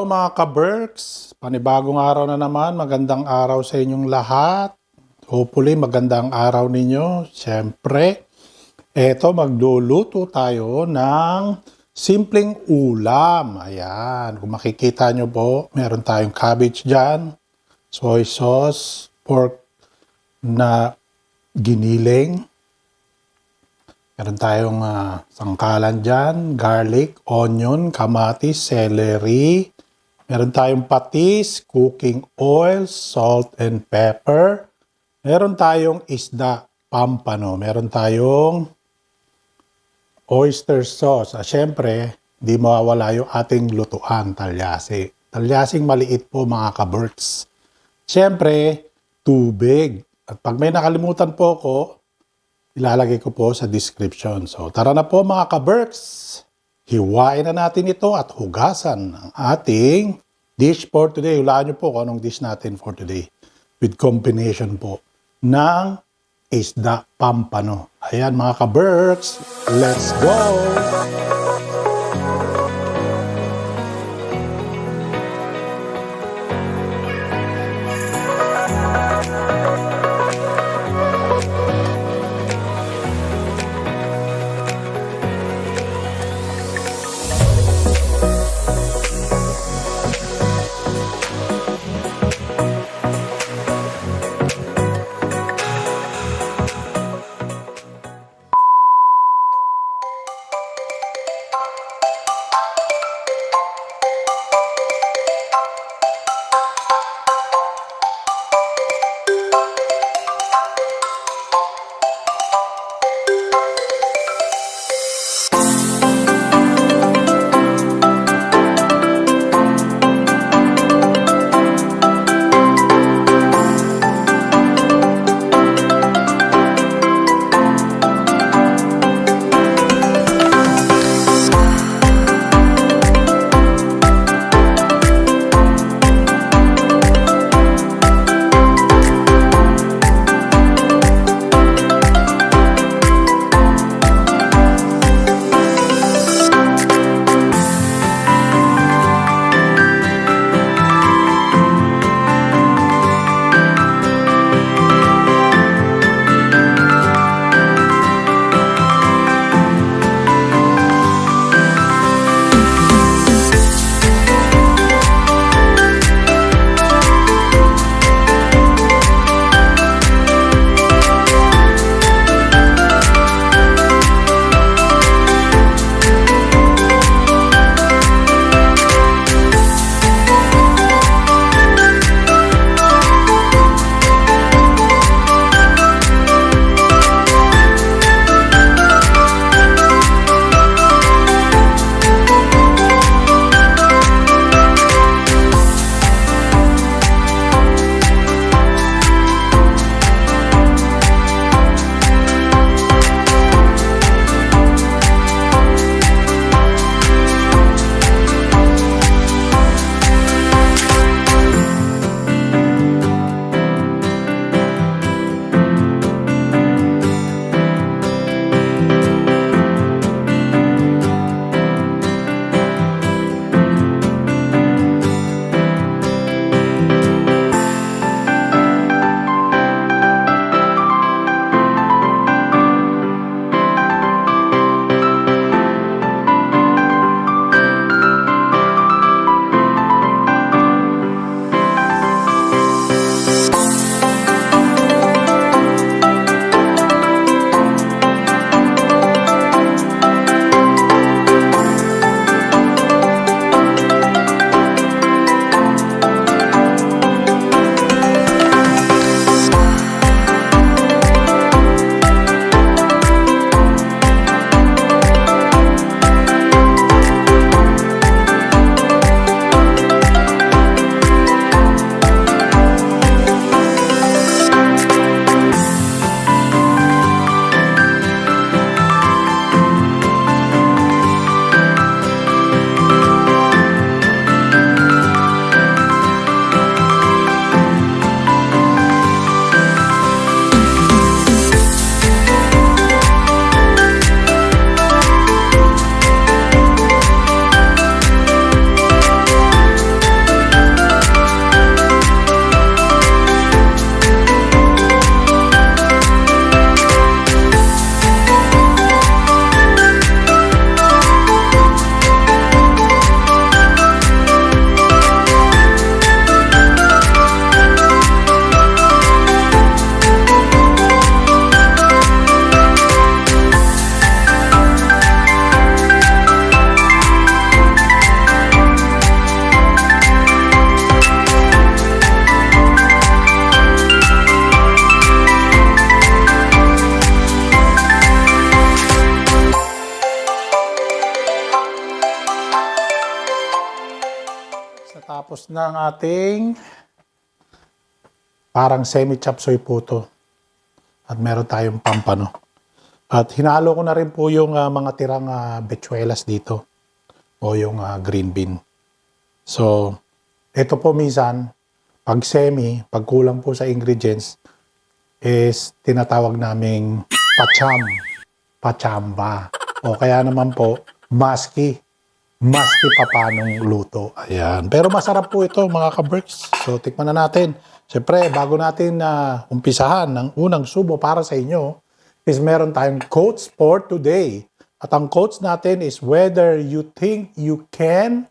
Hello mga ka-Berks! Panibagong araw na naman, magandang araw sa inyong lahat. Hopefully magandang araw ninyo. Siyempre, eto magluluto tayo ng simpleng ulam. Ayan, kung makikita nyo po, meron tayong cabbage dyan, soy sauce, pork na giniling. Meron tayong sangkalan dyan, garlic, onion, kamatis, celery. Meron tayong patis, cooking oil, salt and pepper. Meron tayong isda, pampano. Meron tayong oyster sauce. Siyempre, di mawawala yung ating lutuan, talyasi. Talyasing maliit po mga ka-Berks. Siyempre, tubig. At pag may nakalimutan po ko, ilalagay ko po sa description. So tara na po mga ka-Berks. Hiwain na natin ito at hugasan ang ating dish for today. Hulaan nyo po kung anong dish natin for today. With combination po ng isda pampano. Ayan mga ka-Berks, let's go! sauce ng ating parang semi-chop suey po to. At meron tayong pampano. At hinalo ko na rin po yung mga tirang bechuelas dito. O yung green bean. So, ito po minsan, pag semi, pag kulang po sa ingredients, is tinatawag naming pachamba. O kaya naman po, maski papanong luto. Ayan. Pero masarap po ito mga ka-Berks. So, tikman na natin. Siyempre, bago natin umpisahan ng unang subo para sa inyo, is meron tayong quotes for today. At ang quotes natin is whether you think you can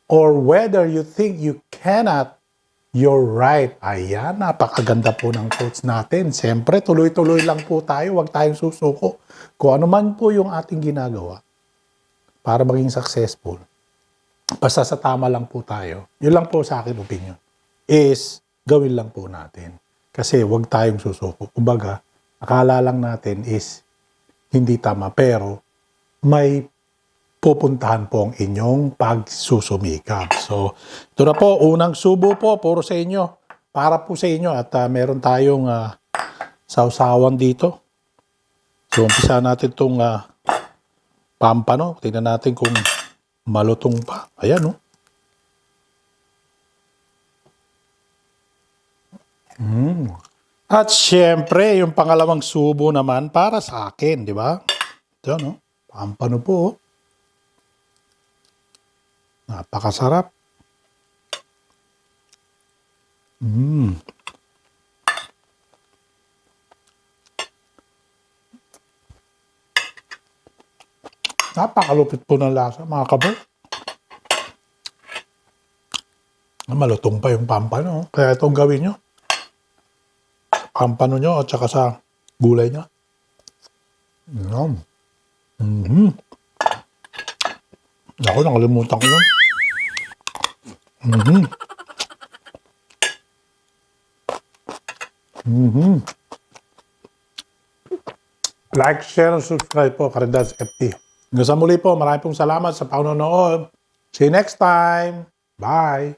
or whether you think you cannot, you're right. Ayan, napakaganda po ng quotes natin. Siyempre, tuloy-tuloy lang po tayo. Huwag tayong susuko. Kung ano man po yung ating ginagawa para maging successful, basta sa tama lang po tayo. Yun lang po sa akin opinion. Is, gawin lang po natin. Kasi huwag tayong susuko. Kumbaga, akala lang natin is hindi tama. Pero, may pupuntahan po ang inyong pagsusumikap. So, ito na po, unang subo po, puro sa inyo. Para po sa inyo at meron tayong sausawan dito. So, umpisa natin itong pampano. Tingnan natin kung malutong pa. Ayan, oh. At syempre, yung pangalawang subo naman para sa akin, di ba? Ito, no? Pampano po, oh. Napakasarap. Napakalupit po ng lasa, mga kabal. Malutong pa yung pampano. Kaya itong gawin nyo. Pampano nyo at saka sa gulay nyo. Ako, nakalimutan ko lang. Like, share, and subscribe po, Karendads FT. Hanggang sa muli po, maraming pong salamat sa panonood. See you next time. Bye!